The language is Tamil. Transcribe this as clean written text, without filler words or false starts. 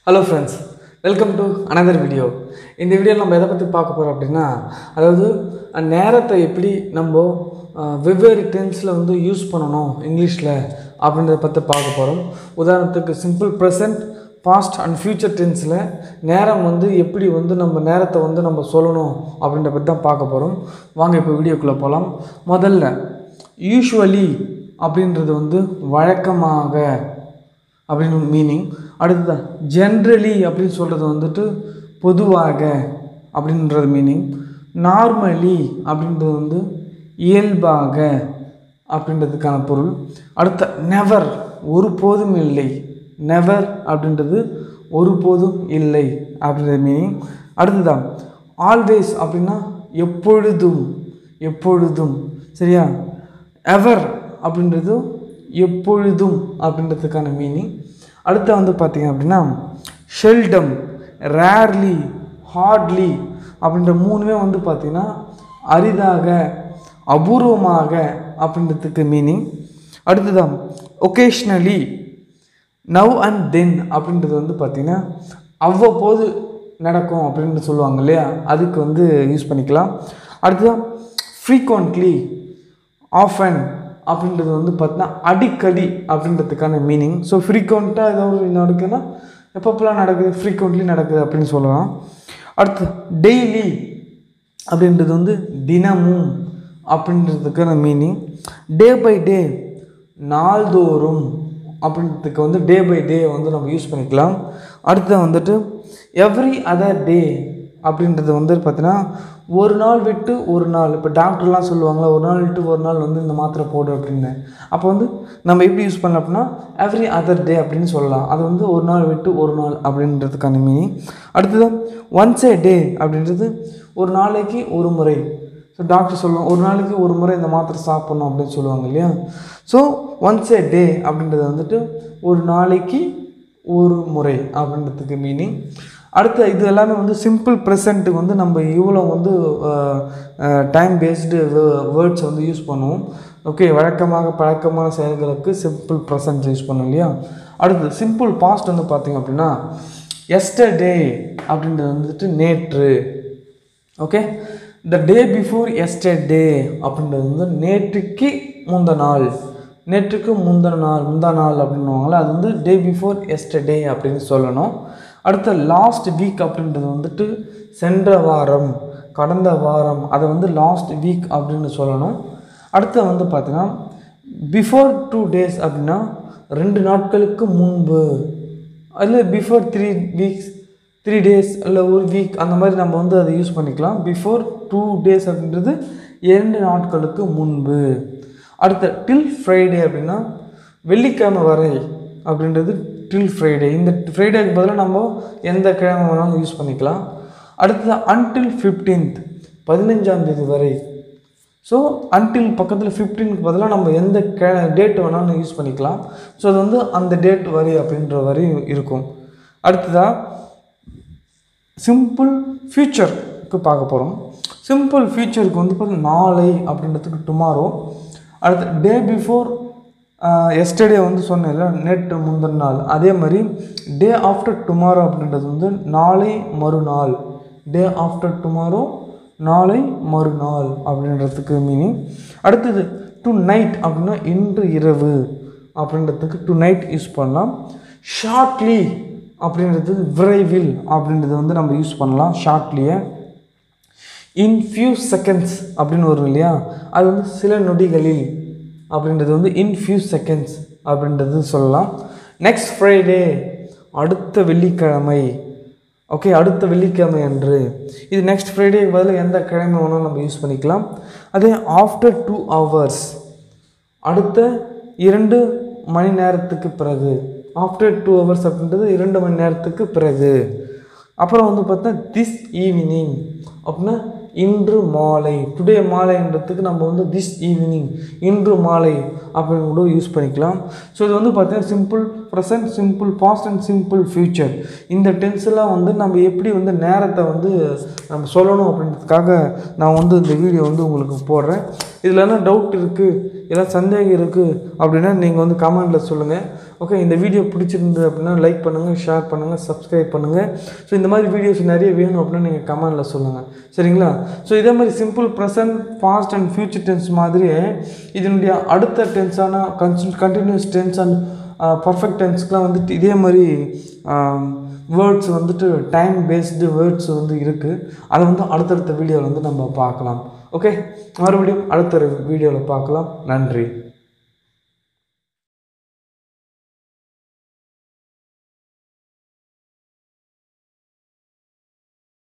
Hello friends, welcome to another video. இந்த வீடியோவில் நம்ம எதை பற்றி பார்க்க போகிறோம் அப்படின்னா, அதாவது நேரத்தை எப்படி நம்ம வெவ்வேறு டென்ஸில் வந்து யூஸ் பண்ணணும் இங்கிலீஷில் அப்படின்றத பற்றி பார்க்க போகிறோம். உதாரணத்துக்கு simple present, past and future டென்ஸில் நேரம் வந்து எப்படி வந்து நம்ம நேரத்தை வந்து நம்ம சொல்லணும் அப்படின்றத பற்றி தான் பார்க்க போகிறோம். வாங்க இப்போ வீடியோக்குள்ளே போகலாம். முதல்ல யூஷுவலி அப்படின்றது வந்து வழக்கமாக அப்படின்னு மீனிங். அடுத்ததான் ஜென்ரலி அப்படின்னு சொல்கிறது வந்துட்டு பொதுவாக அப்படின்றது மீனிங். நார்மலி அப்படின்றது வந்து இயல்பாக அப்படின்றதுக்கான பொருள். அடுத்த நெவர் ஒருபோதும் இல்லை, நெவர் அப்படின்றது ஒருபோதும் இல்லை அப்படின்றது மீனிங். அடுத்ததான் ஆல்வேஸ் அப்படின்னா எப்பொழுதும், எப்பொழுதும் சரியா. எவர் அப்படின்றது எப்பொழுதும் அப்படின்றதுக்கான மீனிங். அடுத்து வந்து பார்த்திங்க அப்படின்னா ஷெல்டம், ரேர்லி, ஹார்ட்லி அப்படின்ற மூணுமே வந்து பார்த்திங்கன்னா அரிதாக, அபூர்வமாக அப்படின்றதுக்கு மீனிங். அடுத்ததான் ஒகேஷ்னலி, நவ் அண்ட் தென் அப்படின்றது வந்து பார்த்திங்கன்னா அவ்வப்போது நடக்கும் அப்படின்னு சொல்லுவாங்க இல்லையா, அதுக்கு வந்து யூஸ் பண்ணிக்கலாம். அடுத்ததான் ஃப்ரீக்வெண்ட்லி, ஆஃபன் அப்படின்றது வந்து பார்த்தீங்கன்னா அடிக்கடி அப்படின்றதுக்கான மீனிங். ஸோ ஃப்ரீக்வெண்ட்டாக ஏதோ ஒரு நடக்குதுன்னா எப்பப்பெல்லாம் நடக்குது, ஃப்ரீக்வெண்ட்லி நடக்குது அப்படின்னு சொல்லலாம். அடுத்து டெய்லி அப்படின்றது வந்து தினமும் அப்படின்றதுக்கான மீனிங். டே பை டே, நாள்தோறும் அப்படின்றதுக்கு வந்து டே பை டே வந்து நம்ம யூஸ் பண்ணிக்கலாம். அடுத்து வந்துட்டு எவ்ரி அதர் டே அப்படின்றது வந்து பார்த்தீங்கன்னா ஒரு நாள் விட்டு ஒரு நாள். இப்போ டாக்டர்லாம் சொல்லுவாங்களா, ஒரு நாள் விட்டு ஒரு நாள் வந்து இந்த மாத்திரை போடு அப்படின்னு. அப்போ வந்து நம்ம எப்படி யூஸ் பண்ணலாம் அப்படின்னா எவ்ரி அதர் டே அப்படின்னு சொல்லலாம். அது வந்து ஒரு நாள் விட்டு ஒரு நாள் அப்படின்றதுக்கான மீனிங். அடுத்தது ஒன்ஸ் ஏ டே அப்படின்றது ஒரு நாளைக்கு ஒரு முறை. ஸோ டாக்டர் சொல்லுவாங்க ஒரு நாளைக்கு ஒரு முறை இந்த மாத்திரை சாப்பிட்ணும் அப்படின்னு சொல்லுவாங்க இல்லையா. ஸோ ஒன்ஸ் ஏ டே அப்படின்றது வந்துட்டு ஒரு நாளைக்கு ஒரு முறை அப்படின்றதுக்கு மீனிங். அடுத்து இது எல்லாமே வந்து சிம்பிள் ப்ரெசண்ட்டுக்கு வந்து நம்ம இவ்வளோ வந்து டைம் பேஸ்டு வேர்ட்ஸ் வந்து யூஸ் பண்ணுவோம். ஓகே, வழக்கமாக பழக்கமான செயல்களுக்கு சிம்பிள் ப்ரெசன்ட் யூஸ் பண்ணோம் இல்லையா. அடுத்து சிம்பிள் பாஸ்ட் வந்து பார்த்திங்க அப்படின்னா எஸ்டர்டே அப்படின்றது வந்துட்டு நேற்று. ஓகே, த டே பிஃபோர் எஸ்டர்டே அப்படின்றது வந்து நேற்றுக்கு முந்த நாள், நேற்றுக்கு முந்தா நாள் அப்படின்னுவாங்களே, அது வந்து டே பிஃபோர் எஸ்டர்டே அப்படின்னு சொல்லணும். அடுத்த லாஸ்ட் வீக் அப்படின்றது வந்துட்டு சென்ற வாரம், கடந்த வாரம், அதை வந்து லாஸ்ட் வீக் அப்படின்னு சொல்லணும். அடுத்து வந்து பார்த்தீங்கன்னா பிஃபோர் 2 days அப்படின்னா 2 நாட்களுக்கு முன்பு, அதில் பிஃபோர் 3 weeks, 3 days இல்லை ஒரு வீக் அந்த மாதிரி நம்ம வந்து அதை யூஸ் பண்ணிக்கலாம். பிஃபோர் 2 days அப்படின்றது 2 நாட்களுக்கு முன்பு. அடுத்த டில் ஃப்ரைடே அப்படின்னா வெள்ளிக்கிழமை வரை அப்படின்றது டில் ஃப்ரைடே. இந்த ஃப்ரைடேக்கு பதிலாக நம்ம எந்த கிழமை வேணாலும் யூஸ் பண்ணிக்கலாம். அடுத்தது அன்டில் 15th, 15ஆம் தேதி வரை. ஸோ அன்டில் பக்கத்தில் 15க்கு பதிலாக நம்ம எந்த டேட் வேணாலும் யூஸ் பண்ணிக்கலாம். ஸோ அது வந்து அந்த டேட் வரை அப்படின்ற வரை இருக்கும். அடுத்ததாக சிம்பிள் ஃப்யூச்சருக்கு பார்க்க போகிறோம். சிம்பிள் ஃப்யூச்சருக்கு வந்து பார்த்தீங்கன்னா நாளை அப்படின்றதுக்கு டுமாரோ. அடுத்து டே பிஃபோர் எஸ்டர்டே வந்து சொன்னேன்ல, நேற்று முந்தின நாள். அதே மாதிரி டே ஆஃப்டர் டுமாரோ அப்படின்றது வந்து நாளை மறுநாள். டே ஆஃப்டர் டுமாரோ நாளை மறுநாள் அப்படின்றதுக்கு மீனிங். அடுத்தது டு நைட் அப்படின்னா இன்று இரவு அப்படின்றதுக்கு டு நைட் யூஸ் பண்ணலாம். ஷார்ட்லி அப்படின்றது விரைவில் அப்படின்றது வந்து நம்ம யூஸ் பண்ணலாம் ஷார்ட்லியே. இன் ஃபியூ செகண்ட்ஸ் அப்படின்னு வரும் இல்லையா, அது வந்து சில நொடிகளில் அப்படின்றது வந்து இன் ஃபியூ செகண்ட்ஸ் அப்படின்றது சொல்லலாம். நெக்ஸ்ட் ஃப்ரைடே, அடுத்த வெள்ளிக்கிழமை. ஓகே, அடுத்த வெள்ளிக்கிழமை அன்று. இது நெக்ஸ்ட் ஃப்ரைடேக்கு பதில் எந்த கிழமை வேணாலும் நம்ம யூஸ் பண்ணிக்கலாம். அதே ஆஃப்டர் 2 hours, அடுத்த 2 மணி நேரத்துக்கு பிறகு. ஆஃப்டர் 2 hours அப்படின்றது 2 மணி நேரத்துக்கு பிறகு. அப்புறம் வந்து பார்த்தா திஸ் ஈவினிங் அப்படின்னா இன்று மாலை. டுடே மாலைன்றதுக்கு நம்ம வந்து திஸ் ஈவினிங், இன்று மாலை அப்படின்னு கூட யூஸ் பண்ணிக்கலாம். ஸோ இது வந்து பார்த்தீங்கன்னா simple present, simple past and simple future. இந்த டென்ஸ்லாம் வந்து நம்ம எப்படி வந்து நேரத்தை வந்து நம்ம சொல்லணும் அப்படின்றதுக்காக நான் வந்து இந்த வீடியோ வந்து உங்களுக்கு போடுறேன். இதில் என்ன டவுட் இருக்குது, இல்லை சந்தேகம் இருக்குது அப்படின்னா நீங்கள் வந்து கமெண்ட்டில் சொல்லுங்கள். ஓகே, இந்த வீடியோ பிடிச்சிருந்து அப்படின்னா லைக் பண்ணுங்கள், ஷேர் பண்ணுங்கள், சப்ஸ்கிரைப் பண்ணுங்கள். ஸோ இந்த மாதிரி வீடியோஸ் நிறைய வேணும் அப்படின்னா நீங்கள் கமெண்டில் சொல்லுங்கள், சரிங்களா? ஸோ இதே மாதிரி simple present, past and future tense மாதிரியே இதனுடைய அடுத்த டென்ஸான கண்டினியூஸ் டென்ஸ் அண்ட் பர்ஃபெக்ட் டென்ஸ்க்குலாம் வந்துட்டு இதே மாதிரி வேர்ட்ஸ் வந்துட்டு டைம் பேஸ்டு வேர்ட்ஸ் வந்து இருக்குது. அதை வந்து அடுத்தடுத்த வீடியோவில் வந்து நம்ம பார்க்கலாம். ஓகே, மறுபடியும் அடுத்த வீடியோவில் பார்க்கலாம். நன்றி.